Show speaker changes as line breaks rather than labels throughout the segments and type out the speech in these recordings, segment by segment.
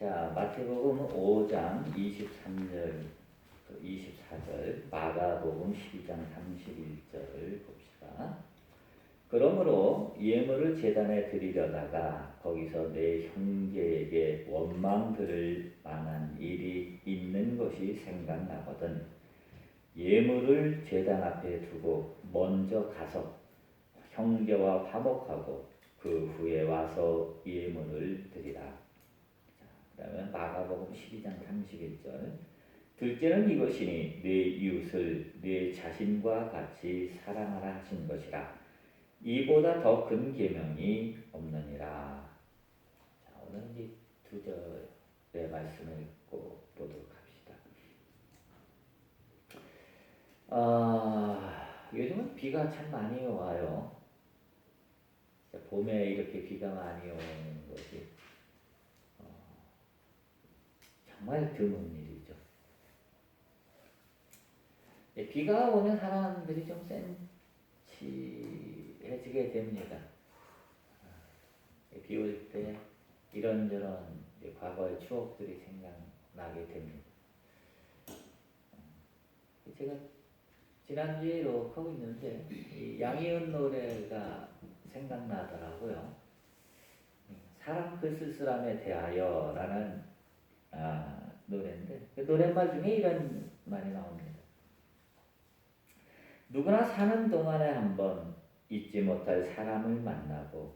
자, 마태복음 5장 23절, 24절, 마가복음 12장 31절 봅시다. 그러므로 예물을 제단에 드리려다가 거기서 내 형제에게 원망 들을 만한 일이 있는 것이 생각나거든 예물을 제단 앞에 두고 먼저 가서 형제와 화목하고 그 후에 와서 예물을 드리라. 그 다음에 마가복음 12장 31절 둘째는 이것이니 내 이웃을 내 자신과 같이 사랑하라 하신 것이라. 이보다 더 큰 계명이 없느니라. 자, 오늘 이제 두 절의 말씀을 읽고 보도록 합시다. 요즘은 비가 참 많이 와요. 봄에 이렇게 비가 많이 오는 것이 정말 드문 일이죠. 비가 오면 사람들이 좀 센치해지게 됩니다. 비 올 때 이런저런 과거의 추억들이 생각나게 됩니다. 제가 지난주에 녹화하고 있는데 이 양희은 노래가 생각나더라고요. 사람 그 쓸쓸함에 대하여라는 노래인데 그 노랫말 중에 이런 말이 나옵니다. 누구나 사는 동안에 한번 잊지 못할 사람을 만나고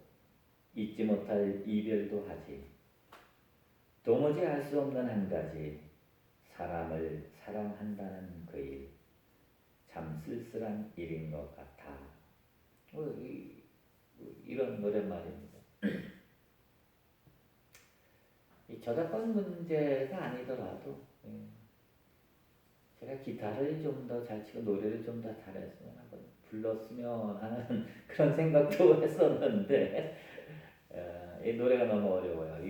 잊지 못할 이별도 하지. 도무지 알 수 없는 한 가지 사람을 사랑한다는 그 일. 참 쓸쓸한 일인 것 같아. 이런 노랫말입니다. 이 저작권 문제가 아니더라도 제가 기타를 좀 더 잘 치고 노래를 좀 더 잘했으면 한번 불렀으면 하는 그런 생각도 했었는데 이 노래가 너무 어려워요.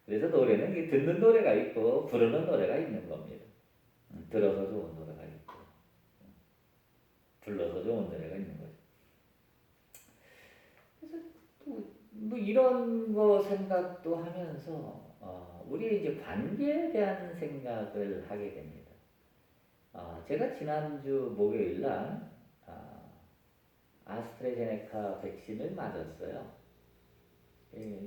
그래서 노래는 듣는 노래가 있고 부르는 노래가 있는 겁니다. 들어서 좋은 노래가 있고 불러서 좋은 노래가 있는 거죠. 그래서 뭐 이런 거 생각도 하면서 우리의 이제 관계에 대한 생각을 하게 됩니다. 제가 지난주 목요일 날 아스트라제네카 백신을 맞았어요.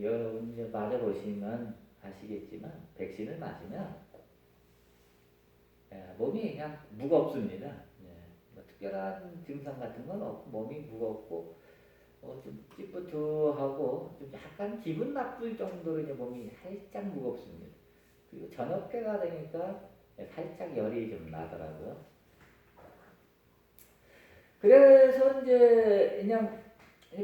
여러분 이제 맞아보시면 아시겠지만 백신을 맞으면 몸이 그냥 무겁습니다. 뭐 특별한 증상 같은 건 없고 몸이 무겁고 좀 찌뿌둥하고 좀 약간 기분 나쁠 정도로 이제 몸이 살짝 무겁습니다. 그리고 저녁 때가 되니까 살짝 열이 좀 나더라고요. 그래서 이제 그냥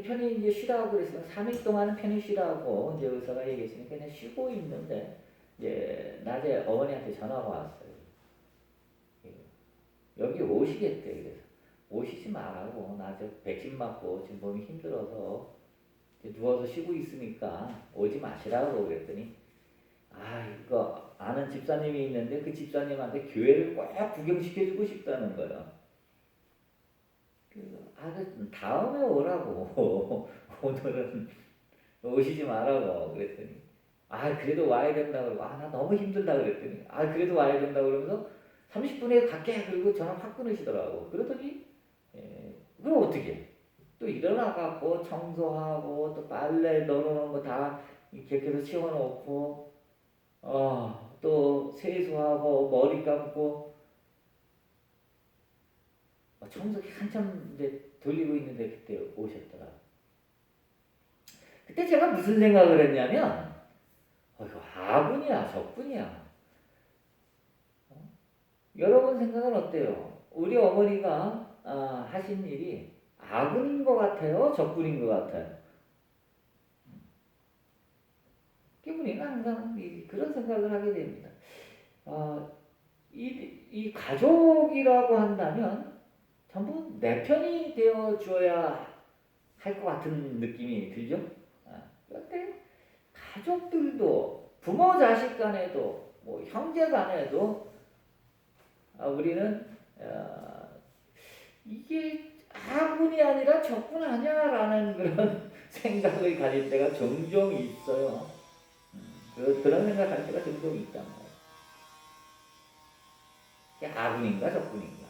편히 이제 쉬라고 그랬어요. 3일 동안은 편히 쉬라고 이제 의사가 얘기했으니까 그냥 쉬고 있는데 이제 낮에 어머니한테 전화가 왔어요. 여기 오시겠대. 그래서 오시지 말라고 나 저 백신 맞고 지금 몸이 힘들어서 누워서 쉬고 있으니까 오지 마시라고 그랬더니 이거 아는 집사님이 있는데 그 집사님한테 교회를 꼭 구경시켜주고 싶다는 거예요. 다음에 오라고 오늘은 오시지 말라고 그랬더니 그래도 와야 된다 그러고 나 너무 힘들다 그랬더니 그래도 와야 된다 그러면서 30분에 갈게 그리고 전화 확 끊으시더라고. 그러더니 그럼 어떻게 또 일어나갖고 청소하고 또 빨래 널어놓은 거 다 이렇게 치워놓고 또 세수하고 머리 감고 청소기 한참 이제 돌리고 있는데 그때 오셨더라. 그때 제가 무슨 생각을 했냐면 이거 하군이야 적군이야. 여러분 생각은 어때요? 우리 어머니가 하신 일이 아군인 것 같아요? 적군인 것 같아요? 우리는 항상 그런 생각을 하게 됩니다. 이 가족이라고 한다면 전부 내 편이 되어 주어야 할 것 같은 느낌이 들죠? 그런데 가족들도 부모 자식 간에도 뭐 형제 간에도 우리는 이게 아군이 아니라 적군 아니야라는 그런 생각을 가질 때가 종종 있어요. 그런 생각할 때가 종종 있단 말이에요. 아군인가 적군인가.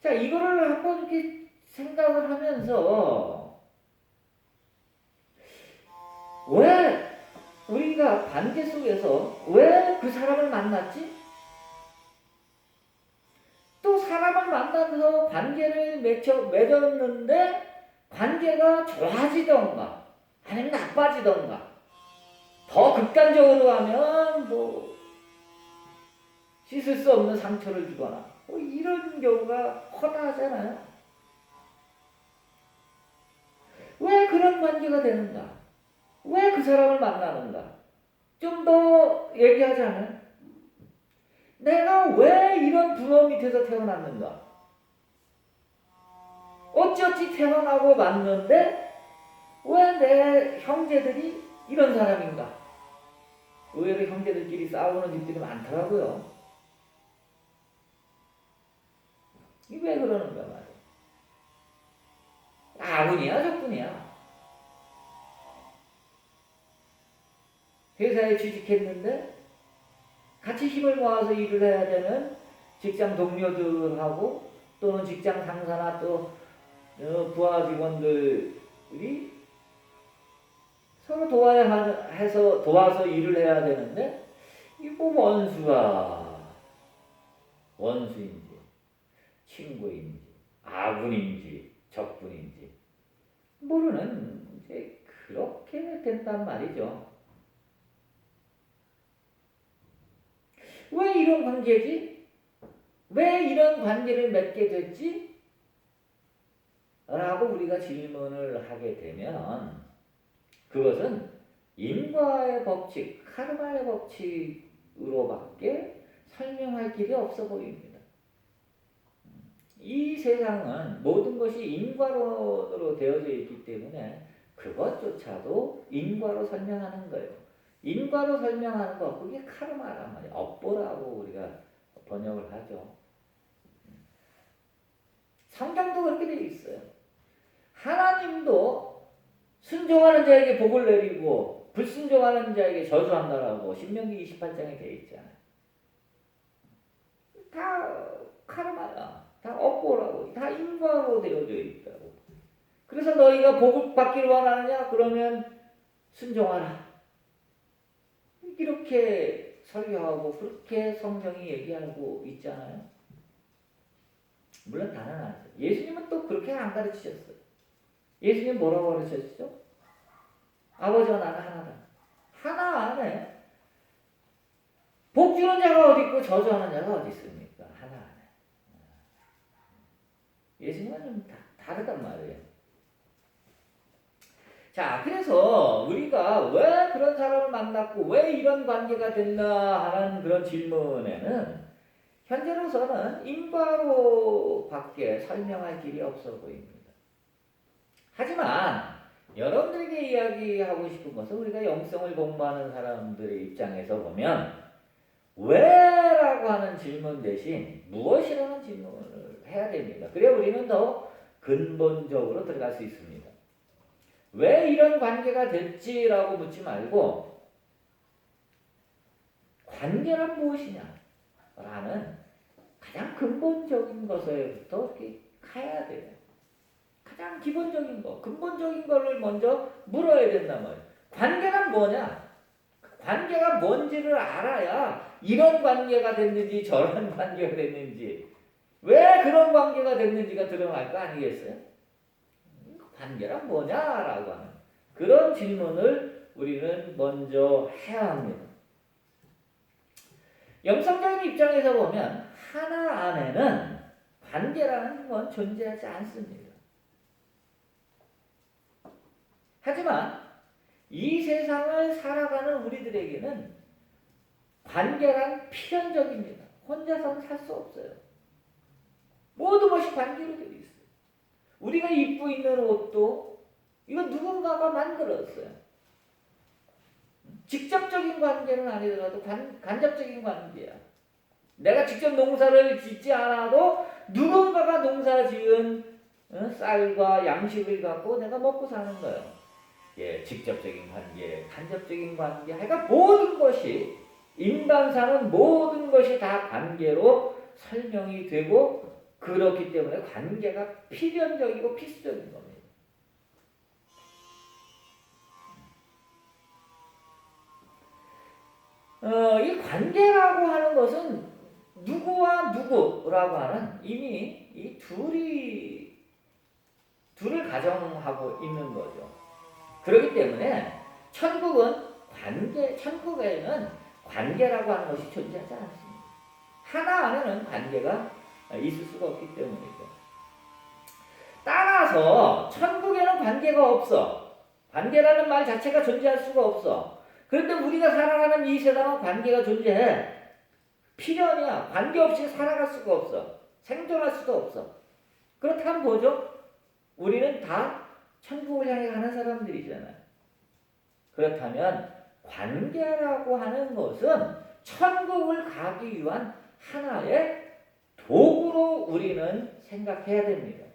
자, 이거를 한번 이렇게 생각을 하면서 왜 우리가 관계 속에서 왜 그 사람을 만났지? 또 사람을 만나면서 관계를 맺었는데 관계가 좋아지던가 아니면 나빠지던가 더 극단적으로 하면 뭐 씻을 수 없는 상처를 주거나 뭐 이런 경우가 허다하잖아요. 왜 그런 관계가 되는가? 왜 그 사람을 만나는가? 좀 더 얘기하자면 내가 왜 이런 부모 밑에서 태어났는가? 어찌어찌 태어나고 맞는데 왜 내 형제들이 이런 사람인가? 의외로 형제들끼리 싸우는 집들이 많더라고요. 이게 왜 그러는가 말이야. 아군이야 적군이야. 회사에 취직했는데 같이 힘을 모아서 일을 해야 되는 직장 동료들하고 또는 직장 상사나 또 부하 직원들이 서로 도와서 일을 해야 되는데 이거 원수인지 친구인지 아군인지 적군인지 모르는 이제 그렇게 된단 말이죠. 왜 이런 관계지? 왜 이런 관계를 맺게 됐지? 라고 우리가 질문을 하게 되면 그것은 인과의 법칙, 카르마의 법칙으로밖에 설명할 길이 없어 보입니다. 이 세상은 모든 것이 인과론으로 되어져 있기 때문에 그것조차도 인과로 설명하는 거예요. 인과로 설명하는 거, 그게 카르마란 말이에요. 업보라고 우리가 번역을 하죠. 성경도 그렇게 되어 있어요. 하나님도 순종하는 자에게 복을 내리고 불순종하는 자에게 저주한다라고 신명기 28장에 되어 있잖아요. 다 카르마야. 다 업보라고. 다 인과로 되어져 있다고. 그래서 너희가 복을 받기를 원하느냐? 그러면 순종하라. 이렇게 설교하고 그렇게 성경이 얘기하고 있잖아요. 물론 다른 아니죠. 예수님은 또 그렇게 안 가르치셨어요. 예수님 뭐라고 가르치셨죠? 아버지와 나는 하나다. 하나 안에 복 주는 자가 어디 있고 저주하는 자가 어디 있습니까? 하나 안에. 예수님은 좀 다르단 말이에요. 자, 그래서 우리가 왜 그런 사람을 만났고 왜 이런 관계가 됐나 하는 그런 질문에는 현재로서는 인과로밖에 설명할 길이 없어 보입니다. 하지만 여러분들에게 이야기하고 싶은 것은 우리가 영성을 공부하는 사람들의 입장에서 보면 왜라고 하는 질문 대신 무엇이라는 질문을 해야 됩니다. 그래야 우리는 더 근본적으로 들어갈 수 있습니다. 왜 이런 관계가 됐지라고 묻지 말고 관계란 무엇이냐 라는 가장 근본적인 것에부터 이렇게 가야 돼요. 가장 기본적인 거, 근본적인 거를 먼저 물어야 된단 말이에요. 관계란 뭐냐? 관계가 뭔지를 알아야 이런 관계가 됐는지 저런 관계가 됐는지 왜 그런 관계가 됐는지가 드러날 거 아니겠어요? 관계란 뭐냐라고 하는 그런 질문을 우리는 먼저 해야 합니다. 영성적인 입장에서 보면 하나 안에는 관계라는 건 존재하지 않습니다. 하지만 이 세상을 살아가는 우리들에게는 관계란 필연적입니다. 혼자서는 살 수 없어요. 모든 것이 관계로 되어 있어요. 우리가 입고 있는 옷도 이거 누군가가 만들었어요. 직접적인 관계는 아니더라도 간접적인 관계야. 내가 직접 농사를 짓지 않아도 누군가가 농사 지은 쌀과 양식을 갖고 내가 먹고 사는 거예요. 예, 직접적인 관계, 간접적인 관계, 하여간 모든 것이 인간 사는 모든 것이 다 관계로 설명이 되고 그렇기 때문에 관계가 필연적이고 필수적인 겁니다. 이 관계라고 하는 것은 누구와 누구라고 하는 이미 이 둘을 가정하고 있는 거죠. 그렇기 때문에 천국에는 관계라고 하는 것이 존재하지 않습니다. 하나 안에는 관계가 있을 수가 없기 때문이죠. 따라서 천국에는 관계가 없어. 관계라는 말 자체가 존재할 수가 없어. 그런데 우리가 살아가는 이 세상은 관계가 존재해. 필연이야. 관계 없이 살아갈 수가 없어. 생존할 수도 없어. 그렇다면 뭐죠? 우리는 다 천국을 향해 가는 사람들이잖아요. 그렇다면 관계라고 하는 것은 천국을 가기 위한 하나의 도구로 우리는 생각해야 됩니다.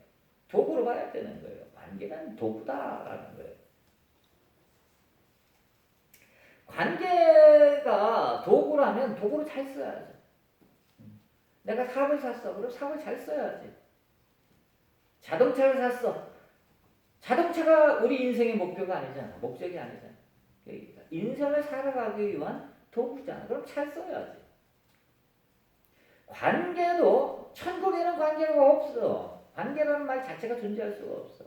도구로 봐야 되는 거예요. 관계는 도구다라는 거예요. 관계가 도구라면 도구로 잘 써야죠. 내가 삽을 샀어. 그럼 삽을 잘 써야지. 자동차를 샀어. 자동차가 우리 인생의 목표가 아니잖아. 목적이 아니잖아. 그러니까 인생을 살아가기 위한 도구잖아. 그럼 잘 써야지. 관계도 천국에는 관계가 없어. 관계라는 말 자체가 존재할 수가 없어.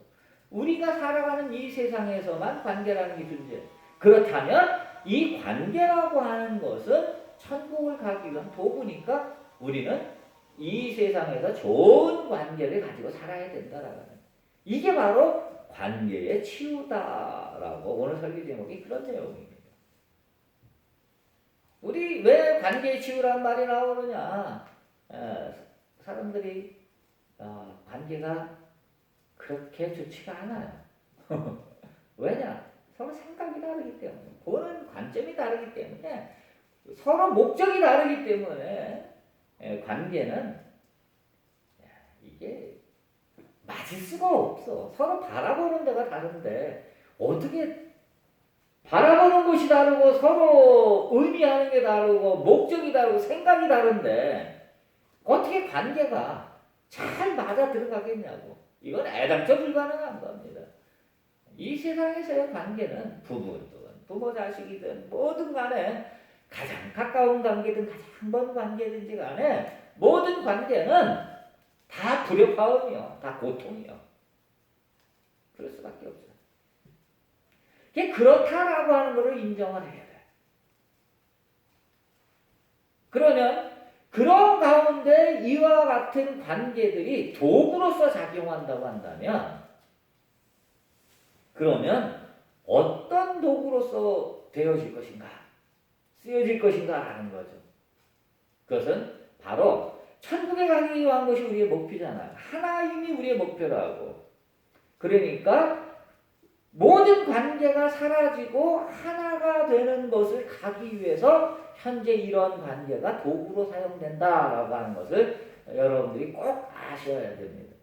우리가 살아가는 이 세상에서만 관계라는 게 존재해. 그렇다면 이 관계라고 하는 것은 천국을 가기 위한 도구니까 우리는 이 세상에서 좋은 관계를 가지고 살아야 된다라는 이게 바로 관계의 치유다라고 오늘 설교 제목이 그런 내용입니다. 우리 왜 관계의 치유라는 말이 나오느냐? 사람들이 관계가 그렇게 좋지가 않아요. 왜냐? 서로 생각이 다르기 때문에, 보는 관점이 다르기 때문에, 서로 목적이 다르기 때문에 관계는 이게 맞을 수가 없어. 서로 바라보는 데가 다른데 어떻게 바라보는 것이 다르고 서로 의미하는 게 다르고 목적이 다르고 생각이 다른데 어떻게 관계가 잘 맞아 들어가겠냐고. 이건 애당초 불가능한 겁니다. 이 세상에서의 관계는 부부든 부모 자식이든 뭐든 간에 가장 가까운 관계든 가장 먼 관계든지 간에 모든 관계는 다 불협화음이요. 다 고통이요. 그럴 수밖에 없어요. 그게 그렇다라고 하는 것을 인정을 해야 돼. 그러면 그런 가운데 이와 같은 관계들이 도구로서 작용한다고 한다면 그러면 어떤 도구로서 되어질 것인가? 쓰여질 것인가 하는 거죠. 그것은 바로 천국에 가기 위한 것이 우리의 목표잖아요. 하나님이 우리의 목표라고. 그러니까 모든 관계가 사라지고 하나가 되는 것을 가기 위해서 현재 이런 관계가 도구로 사용된다라고 하는 것을 여러분들이 꼭 아셔야 됩니다.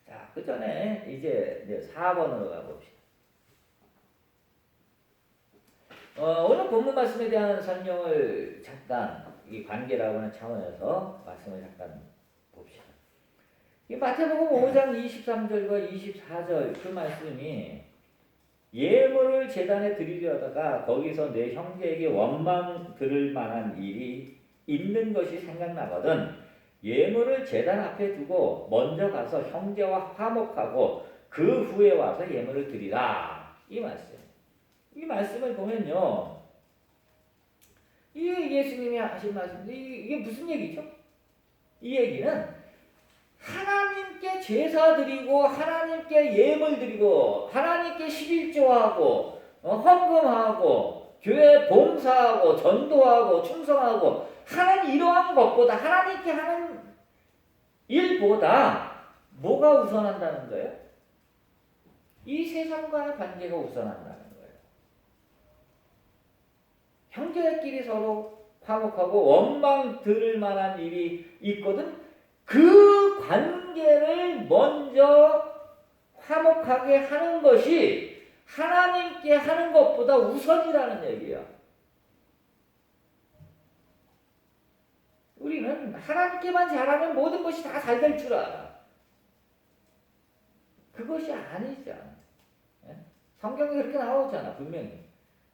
자, 그 전에 이제 4번으로 가봅시다. 오늘 본문 말씀에 대한 설명을 잠깐 이 관계라고 하는 차원에서 말씀을 잠깐 봅시다. 이 마태복음 5장 23절과 24절 그 말씀이 예물을 제단에 드리려다가 거기서 내 형제에게 원망 들을 만한 일이 있는 것이 생각나거든 예물을 제단 앞에 두고 먼저 가서 형제와 화목하고 그 후에 와서 예물을 드리라. 이 말씀. 이 말씀을 보면요. 이 예수님이 하신 말씀인데 이게 무슨 얘기죠? 이 얘기는 하나님께 제사 드리고 하나님께 예물 드리고 하나님께 11조하고 헌금하고 교회 봉사하고 전도하고 충성하고 하는 이러한 것보다 하나님께 하는 일보다 뭐가 우선한다는 거예요? 이 세상과의 관계가 우선한다는 거예요. 형제끼리 서로 화목하고 원망 들을 만한 일이 있거든 그 관계를 먼저 화목하게 하는 것이 하나님께 하는 것보다 우선이라는 얘기야. 우리는 하나님께만 잘하면 모든 것이 다 잘 될 줄 알아. 그것이 아니잖아. 성경에 그렇게 나오잖아. 분명히.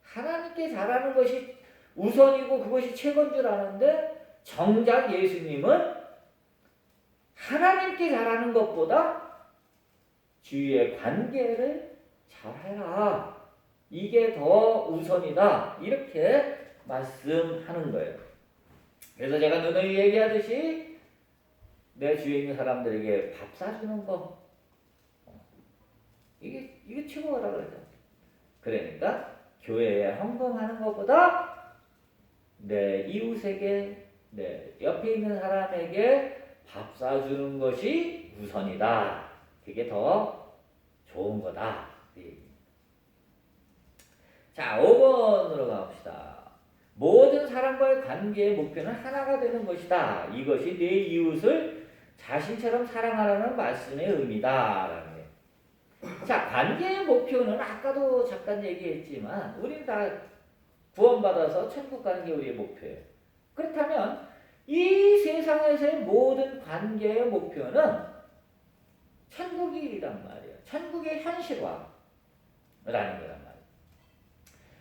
하나님께 잘하는 것이 우선이고 그것이 최고인 줄 아는데 정작 예수님은 하나님께 잘하는 것보다 주위의 관계를 잘해라. 이게 더 우선이다. 이렇게 말씀하는 거예요. 그래서 제가 누누이 얘기하듯이 내 주위에 있는 사람들에게 밥 사주는 거 이게 최고라고 그러죠. 그러니까 교회에 헌금하는 것보다 내 이웃에게 내 옆에 있는 사람에게 밥 사주는 것이 우선이다. 그게 더 좋은 거다. 자, 5번으로 가봅시다. 모든 사람과의 관계의 목표는 하나가 되는 것이다. 이것이 내 이웃을 자신처럼 사랑하라는 말씀의 의미다. 자, 관계의 목표는 아까도 잠깐 얘기했지만 우리는 다 구원받아서 천국 가는 게 우리의 목표예요. 그렇다면 이 세상에서의 모든 관계의 목표는 천국이란 말이에요. 천국의 현실화라는 거란 말이에요.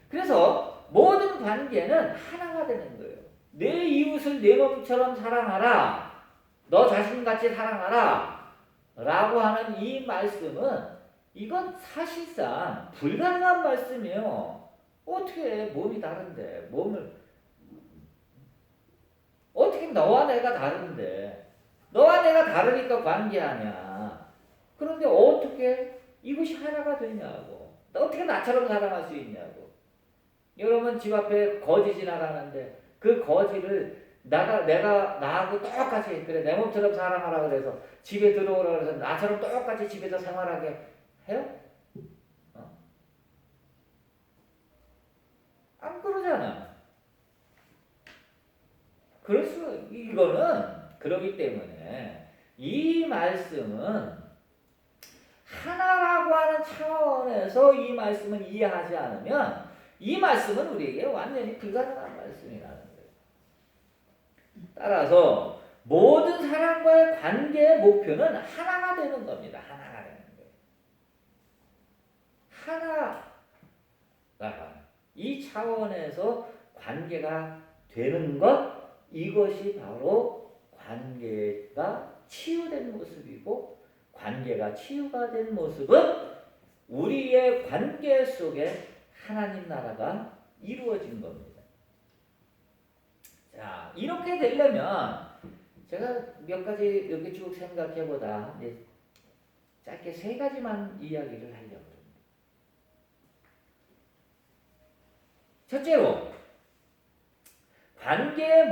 그래서 모든 관계는 하나가 되는 거예요. 내 이웃을 내 몸처럼 사랑하라. 너 자신같이 사랑하라. 라고 하는 이 말씀은 이건 사실상 불가능한 말씀이에요. 어떻게 몸이 다른데 어떻게 너와 내가 다른데 너와 내가 다르니까 관계하냐. 그런데 어떻게 이것이 하나가 되냐고. 어떻게 나처럼 사랑할 수 있냐고. 여러분 집 앞에 거지 지나가는데 그 거지를 내가 나하고 똑같이 그래 내 몸처럼 사랑하라 그래서 집에 들어오라 그래서 나처럼 똑같이 집에서 생활하게 해요? 안 그러잖아. 이거는 그러기 때문에 이 말씀은 하나라고 하는 차원에서 이 말씀을 이해하지 않으면 이 말씀은 우리에게 완전히 불가능한 말씀이라는 거예요. 따라서 모든 사람과의 관계의 목표는 하나가 되는 겁니다. 하나가 되는 거예요. 하나가 이 차원에서 관계가 되는 것 이것이 바로 관계가 치유된 모습이고 관계가 치유가 된 모습은 우리의 관계 속에 하나님 나라가 이루어진 겁니다. 자, 이렇게 되려면 제가 몇 가지 이렇게 쭉 생각해보다 이제 짧게 3가지만 이야기를 하려고 합니다. 첫째로 관계의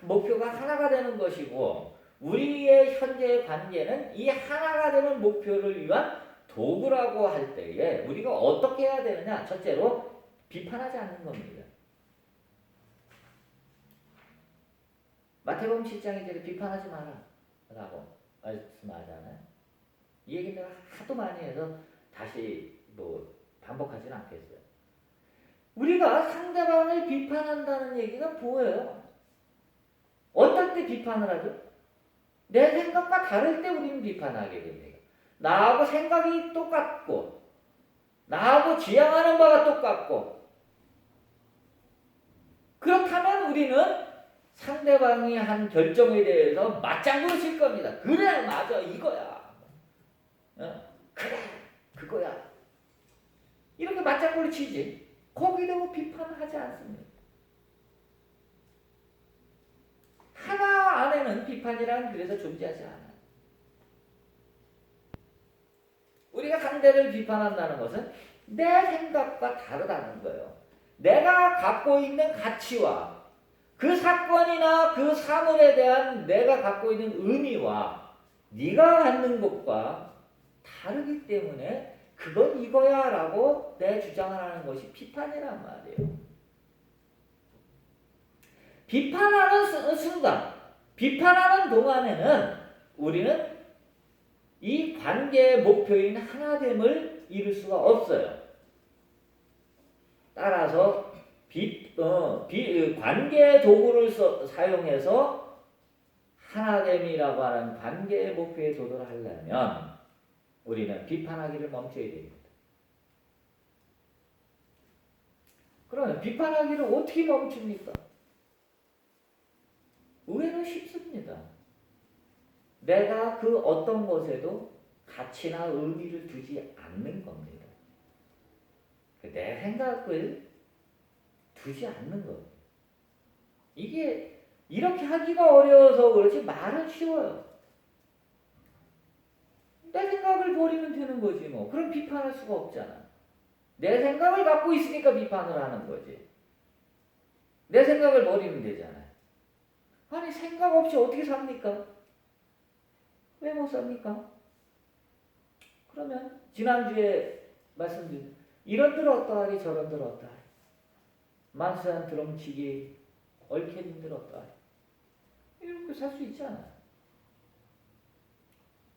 목표가 하나가 되는 것이고 우리의 현재의 관계는 이 하나가 되는 목표를 위한 도구라고 할 때에 우리가 어떻게 해야 되느냐? 첫째로 비판하지 않는 겁니다. 마태복음 7장에 이제 비판하지 마라 라고 말씀하잖아요. 이 얘기 내가 하도 많이 해서 다시 반복하지는 않겠어요. 우리가 상대방을 비판한다는 얘기가 뭐예요? 어떨 때 비판을 하죠? 내 생각과 다를 때 우리는 비판하게 됩니다. 나하고 생각이 똑같고 나하고 지향하는 바가 똑같고 그렇다면 우리는 상대방이 한 결정에 대해서 맞장구를 칠 겁니다. 그래 맞아 이거야. 그래 그거야. 이렇게 맞장구를 치지. 거기도 비판하지 않습니다. 하나 안에는 비판이란 그래서 존재하지 않아요. 우리가 상대를 비판한다는 것은 내 생각과 다르다는 거예요. 내가 갖고 있는 가치와 그 사건이나 그 사물에 대한 내가 갖고 있는 의미와 네가 갖는 것과 다르기 때문에 그건 이거야 라고 내 주장을 하는 것이 비판이란 말이에요. 비판하는 순간, 비판하는 동안에는 우리는 이 관계의 목표인 하나됨을 이룰 수가 없어요. 따라서 관계 도구를 사용해서 하나됨이라고 하는 관계의 목표에 도달하려면 우리는 비판하기를 멈춰야 됩니다. 그러면 비판하기를 어떻게 멈춥니까? 의외로 쉽습니다. 내가 그 어떤 것에도 가치나 의미를 두지 않는 겁니다. 내 생각을 두지 않는 것. 이게 이렇게 하기가 어려워서 그렇지 말은 쉬워요. 내 생각을 버리면 되는 거지 뭐. 그럼 비판할 수가 없잖아. 내 생각을 갖고 있으니까 비판을 하는 거지. 내 생각을 버리면 되잖아요. 아니 생각 없이 어떻게 삽니까? 왜 못 삽니까? 그러면 지난주에 말씀드린 이런들 어떠하리 저런들 어떠하리 만수한 드럼치기 얽혀진들 어떠하리 이렇게 살 수 있잖아요.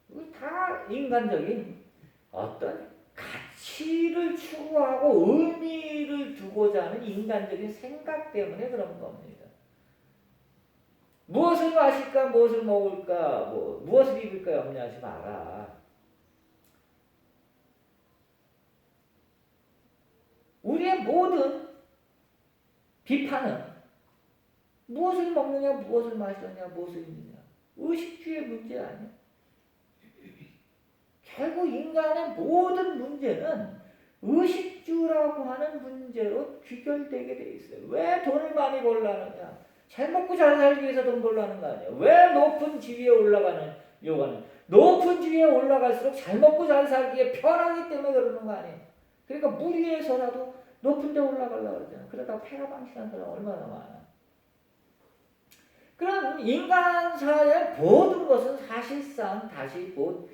이거 다 인간적인 어떤 가치를 추구하고 의미를 두고자 하는 인간적인 생각 때문에 그런 겁니다. 무엇을 마실까, 무엇을 먹을까, 무엇을 입을까 염려하지 마라. 우리의 모든 비판은 무엇을 먹느냐, 무엇을 마시느냐, 무엇을 입느냐 의식주의 문제 아니야. 결국 인간의 모든 문제는 의식주라고 하는 문제로 귀결되게 돼 있어요. 왜 돈을 많이 벌라느냐? 잘 먹고 잘 살기 위해서 돈 벌라는 거 아니에요. 왜 높은 지위에 올라가는 요구하는? 높은 지위에 올라갈수록 잘 먹고 잘 살기에 편하기 때문에 그러는 거 아니에요. 그러니까 물 위에서라도 높은 데 올라가려고 그러잖아요. 그러다가 폐가 방치하는 사람 얼마나 많아. 그럼 인간사의 모든 것은 사실상 다시 뭐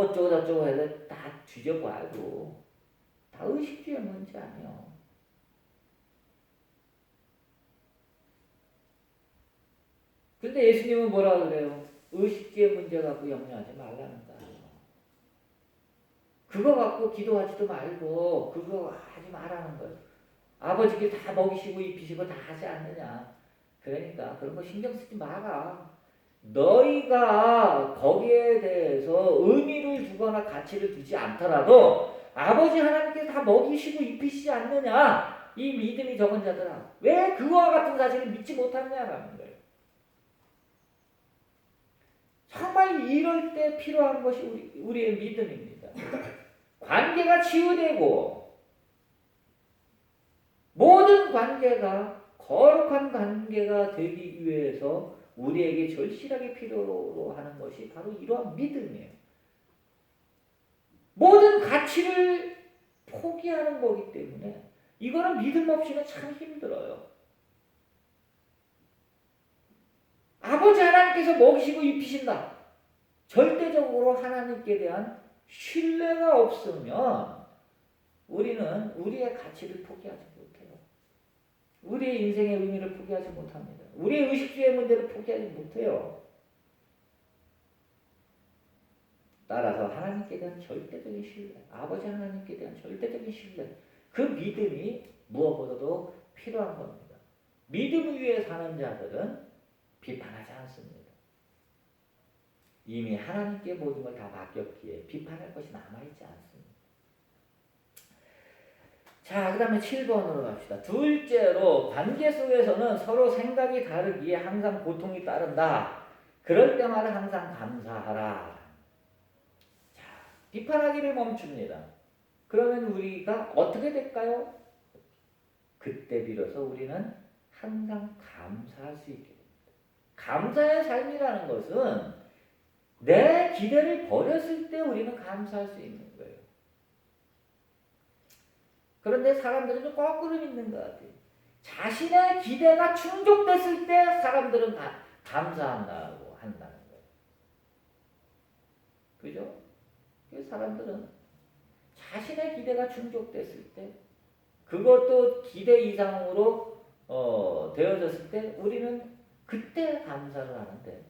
어쩌고저쩌고 해서 다 뒤져봐도 다 의식주의 문제 아니에요. 근데 예수님은 뭐라 그래요? 의식주의 문제 갖고 염려하지 말라는 거예요. 그거 갖고 기도하지도 말고 그거 하지 말라는 거예요. 아버지께 다 먹이시고 입히시고 다 하지 않느냐. 그러니까 그런 거 신경 쓰지 마라. 너희가 거기에 대해서 의미를 두거나 가치를 두지 않더라도 아버지 하나님께서 다 먹이시고 입히시지 않느냐. 이 믿음이 적은 자들아. 왜 그와 같은 사실을 믿지 못하느냐라는 거예요. 정말 이럴 때 필요한 것이 우리의 믿음입니다. 관계가 치유되고 모든 관계가 거룩한 관계가 되기 위해서 우리에게 절실하게 필요로 하는 것이 바로 이러한 믿음이에요. 모든 가치를 포기하는 거기 때문에 이거는 믿음 없이는 참 힘들어요. 아버지 하나님께서 먹이시고 입히신다. 절대적으로 하나님께 대한 신뢰가 없으면 우리는 우리의 가치를 포기하지 못해요. 우리의 인생의 의미를 포기하지 못합니다. 우리의 의식주의 문제를 포기하지 못해요. 따라서 하나님께 대한 절대적인 신뢰, 아버지 하나님께 대한 절대적인 신뢰, 그 믿음이 무엇보다도 필요한 겁니다. 믿음 위에 사는 자들은 비판하지 않습니다. 이미 하나님께 모든 걸 다 맡겼기에 비판할 것이 남아있지 않습니다. 자, 그 다음에 7번으로 갑시다. 둘째로 관계 속에서는 서로 생각이 다르기에 항상 고통이 따른다. 그럴 때마다 항상 감사하라. 자, 비판하기를 멈춥니다. 그러면 우리가 어떻게 될까요? 그때 비로소 우리는 항상 감사할 수 있게 됩니다. 감사의 삶이라는 것은 내 기대를 버렸을 때 우리는 감사할 수 있는 거예요. 그런데 사람들은 좀 거꾸로 믿는 것 같아요. 자신의 기대가 충족됐을 때 사람들은 감사한다고 한다는 거예요. 그죠? 사람들은 자신의 기대가 충족됐을 때 그것도 기대 이상으로 되어졌을 때 우리는 그때 감사를 하는데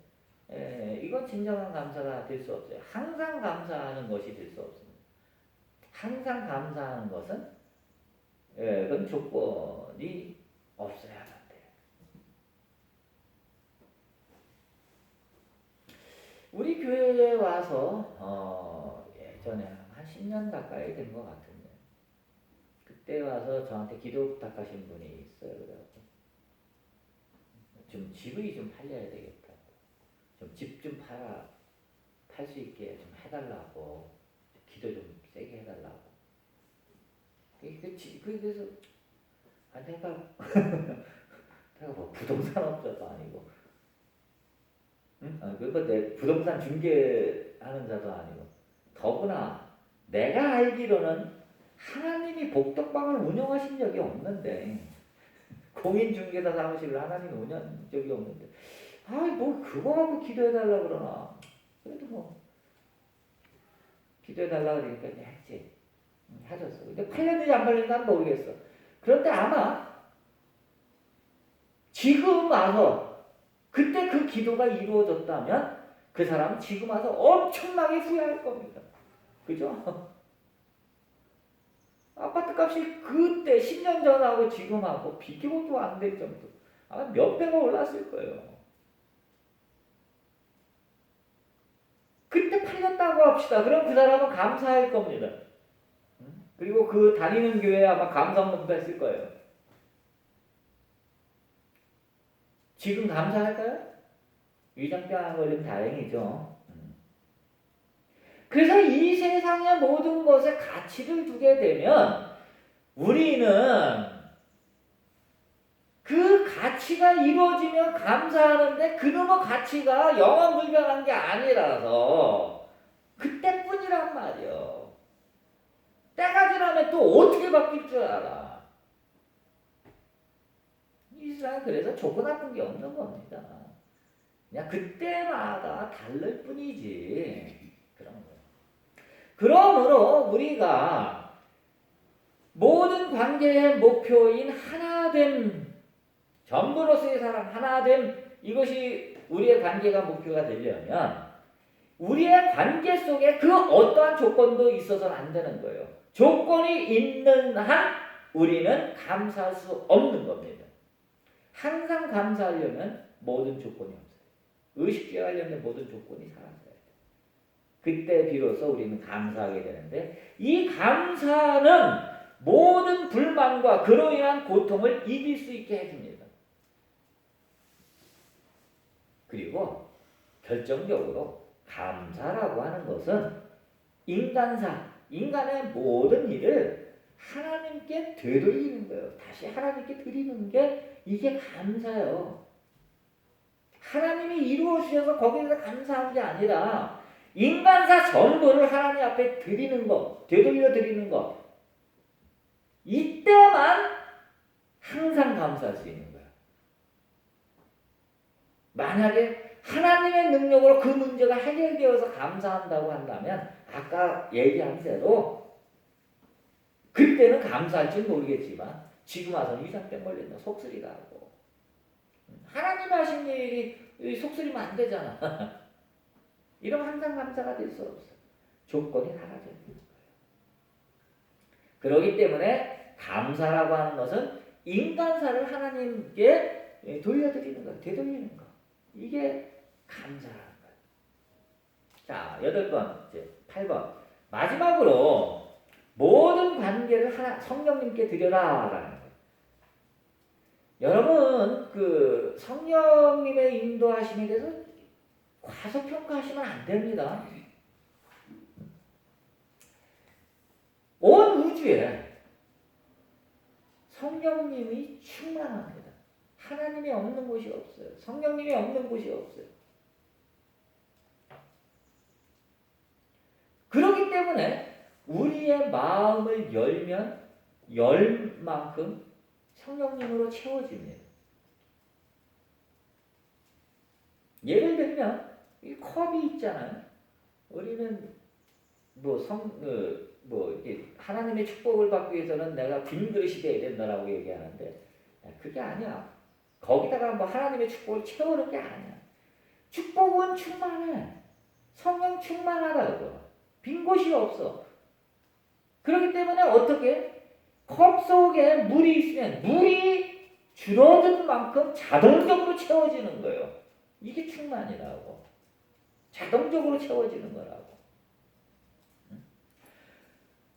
이건 진정한 감사가 될 수 없어요. 항상 감사하는 것이 될 수 없습니다. 항상 감사하는 것은 그건 조건이 없어야만 돼. 우리 교회에 와서 예전에 한 10년 가까이 된 것 같은데 그때 와서 저한테 기도 부탁하신 분이 있어요. 그래갖고 좀 집이 좀 팔려야 되겠다. 좀 집 좀 팔 수 있게 좀 해달라고 기도 좀 세게 해달라고. 그래서 내가 뭐 부동산 업자도 아니고, 응? 그리고 내 부동산 중개하는 자도 아니고, 더구나 내가 알기로는 하나님이 복덕방을 운영하신 적이 없는데, 공인중개사 사무실을 하나님이 운영한 적이 없는데, 뭐 그거 하고 기도해달라 그러나. 그래도 뭐 기도해달라 그러니까 했지. 해줬어. 근데 8년인지 안 8년인지 난 모르겠어. 그런데 아마 지금 와서 그때 그 기도가 이루어졌다면 그 사람은 지금 와서 엄청나게 후회할 겁니다. 그죠? 아파트 값이 그때 10년 전하고 지금하고 비교도 안 될 정도. 아마 몇 배가 올랐을 거예요. 그때 팔렸다고 합시다. 그럼 그 사람은 감사할 겁니다. 그리고 그 다니는 교회에 아마 감사문도 했을 거예요. 지금 감사할까요? 위장병 안 걸리면 다행이죠. 그래서 이 세상의 모든 것에 가치를 두게 되면 우리는 그 가치가 이루어지면 감사하는데 그놈의 가치가 영원불변한 게 아니라서 그때뿐이란 말이요. 때가 지나면 또 어떻게 바뀔 줄 알아. 이 세상은 그래서 좋고 나쁜 게 없는 겁니다. 그냥 그때마다 다를 뿐이지. 그런 거예요. 그러므로 우리가 모든 관계의 목표인 하나됨, 전부로서의 사람 하나됨, 이것이 우리의 관계가 목표가 되려면 우리의 관계 속에 그 어떠한 조건도 있어서는 안 되는 거예요. 조건이 있는 한 우리는 감사할 수 없는 겁니다. 항상 감사하려면 모든 조건이 없어요. 의식주에 관련된 모든 조건이 사라져요. 그때 비로소 우리는 감사하게 되는데 이 감사는 모든 불만과 그로 인한 고통을 이길 수 있게 해줍니다. 그리고 결정적으로 감사라고 하는 것은 인간의 모든 일을 하나님께 되돌리는 거예요. 다시 하나님께 드리는 게 이게 감사예요. 하나님이 이루어 주셔서 거기에서 감사한 게 아니라 인간사 전부를 하나님 앞에 드리는 것, 되돌려 드리는 것. 이때만 항상 감사할 수 있는 거야. 만약에 하나님의 능력으로 그 문제가 해결되어서 감사한다고 한다면 아까 얘기한 대로 그때는 감사할지 모르겠지만 지금 와서는 위장병 걸린다 속쓰리다 하고 하나님 하신 일이 속쓰리면 안 되잖아. 이러면 항상 감사가 될 수 없어. 조건이 사라져 있는 거예요. 그렇기 때문에 감사라고 하는 것은 인간사를 하나님께 돌려드리는 것, 되돌리는 것. 이게 감사라는 거예요. 자, 8번째, 8번. 마지막으로 모든 관계를 성령님께 드려라라는 거예요. 여러분, 그 성령님의 인도하심에 대해서 과소평가하시면 안 됩니다. 온 우주에 성령님이 충만합니다. 하나님이 없는 곳이 없어요. 성령님이 없는 곳이 없어요. 그렇기 때문에 우리의 마음을 열면 열 만큼 성령님으로 채워집니다. 예를 들면 이 컵이 있잖아요. 우리는 하나님의 축복을 받기 위해서는 내가 빈 그릇이 돼야 된다라고 얘기하는데 그게 아니야. 거기다가 하나님의 축복을 채우는 게 아니야. 축복은 충만해. 성령 충만하다고. 빈 곳이 없어. 그렇기 때문에 어떻게 컵 속에 물이 있으면 물이 줄어든 만큼 자동적으로 채워지는 거예요. 이게 충만이라고. 자동적으로 채워지는 거라고.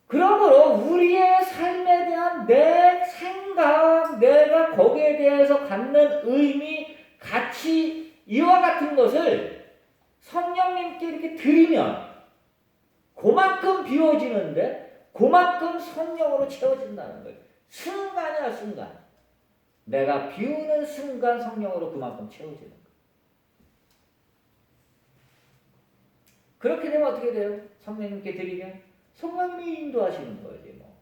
그러므로 우리의 삶에 대한 내 생각, 내가 거기에 대해서 갖는 의미, 가치, 이와 같은 것을 성령님께 이렇게 드리면 그만큼 비워지는데 그만큼 성령으로 채워진다는 거예요. 순간이야, 순간. 내가 비우는 순간 성령으로 그만큼 채워지는 거예요. 그렇게 되면 어떻게 돼요? 성령님께 드리면 성령님이 인도하시는 거지 뭐.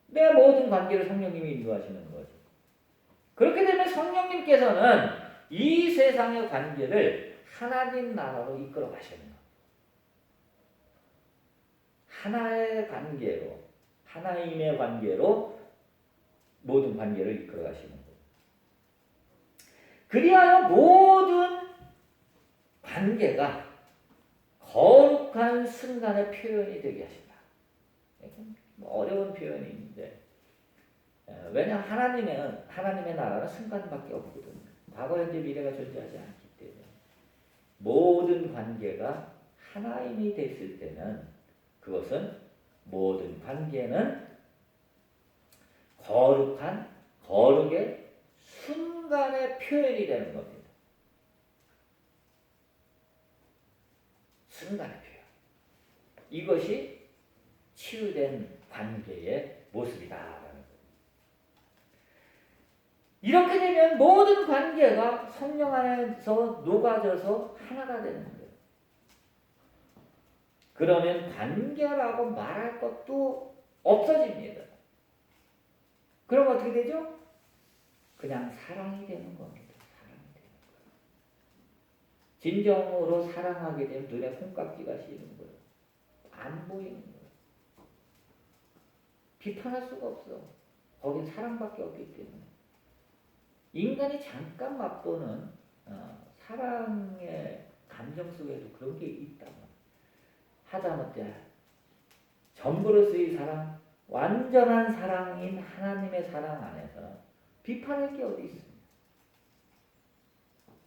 내 모든 관계를 성령님이 인도하시는 거죠. 그렇게 되면 성령님께서는 이 세상의 관계를 하나님 나라로 이끌어 가시는 거예요. 하나의 관계로, 하나님의 관계로 모든 관계를 이끌어 가시는 거예요. 그리하여 모든 관계가 거룩한 순간의 표현이 되게 하신다. 어려운 표현인데, 왜냐 하나님의 나라는 순간밖에 없거든요. 과거, 현재, 미래가 존재하지 않기 때문에 모든 관계가 하나님이 됐을 때는 그것은 모든 관계는 거룩의 순간의 표현이 되는 겁니다. 순간의 표현. 이것이 치유된 관계의 모습이다라는 거예요. 이렇게 되면 모든 관계가 성령 안에서 녹아져서 하나가 되는 거예요. 그러면 관계라고 말할 것도 없어집니다. 그럼 어떻게 되죠? 그냥 사랑이 되는 겁니다. 사랑이 되는 거예요. 진정으로 사랑하게 되면 눈에 콩깍지가 씌는 거예요. 안 보이는 거예요. 비판할 수가 없어. 거긴 사랑밖에 없기 때문에. 인간이 잠깐 맛보는 사랑의 감정 속에도 그런 게 있다. 하다못해 전부로서의 사랑, 완전한 사랑인 하나님의 사랑 안에서 비판할 게 어디 있습니까?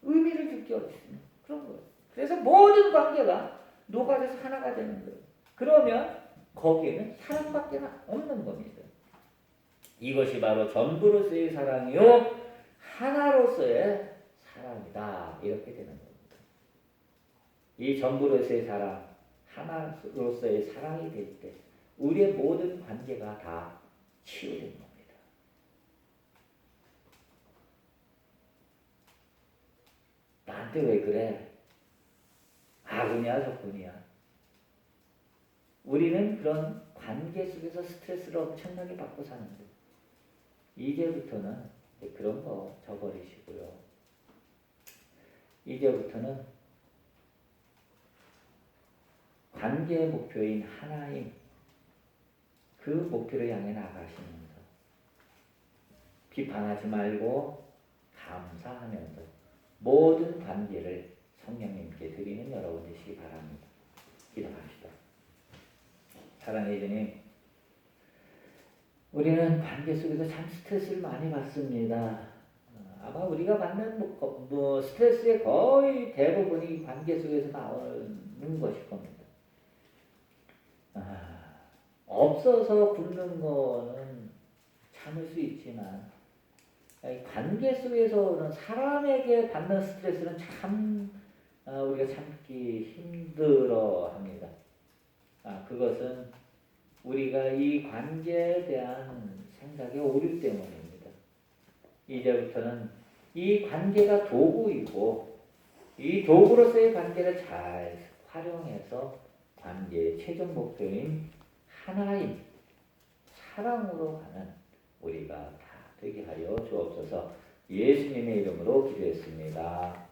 의미를 줄 게 어디 있습니까? 그런 거예요. 그래서 모든 관계가 녹아져서 하나가 되는 거예요. 그러면 거기에는 사랑밖에 없는 겁니다. 이것이 바로 전부로서의 사랑이요 하나로서의 사랑이다. 이렇게 되는 겁니다. 이 전부로서의 사랑, 하나로서의 사랑이 될 때 우리의 모든 관계가 다 치유된 겁니다. 나한테 왜 그래? 아군이야, 적군이야. 우리는 그런 관계 속에서 스트레스를 엄청나게 받고 사는데 이제부터는 그런 거 저버리시고요. 이제부터는 관계의 목표인 하나님, 그 목표를 향해 나가시면서 비판하지 말고 감사하면서 모든 관계를 성령님께 드리는 여러분 되시기 바랍니다. 기도합시다. 사랑의 주님, 우리는 관계 속에서 참 스트레스를 많이 받습니다. 아마 우리가 받는 스트레스의 거의 대부분이 관계 속에서 나오는 것일 겁니다. 없어서 굶는 거는 참을 수 있지만 관계 속에서는 사람에게 받는 스트레스는 참 우리가 참기 힘들어합니다. 그것은 우리가 이 관계에 대한 생각의 오류 때문입니다. 이제부터는 이 관계가 도구이고 이 도구로서의 관계를 잘 활용해서 관계의 최종 목표인 하나인 사랑으로 가는 우리가 다 되게 하여 주옵소서. 예수님의 이름으로 기도했습니다.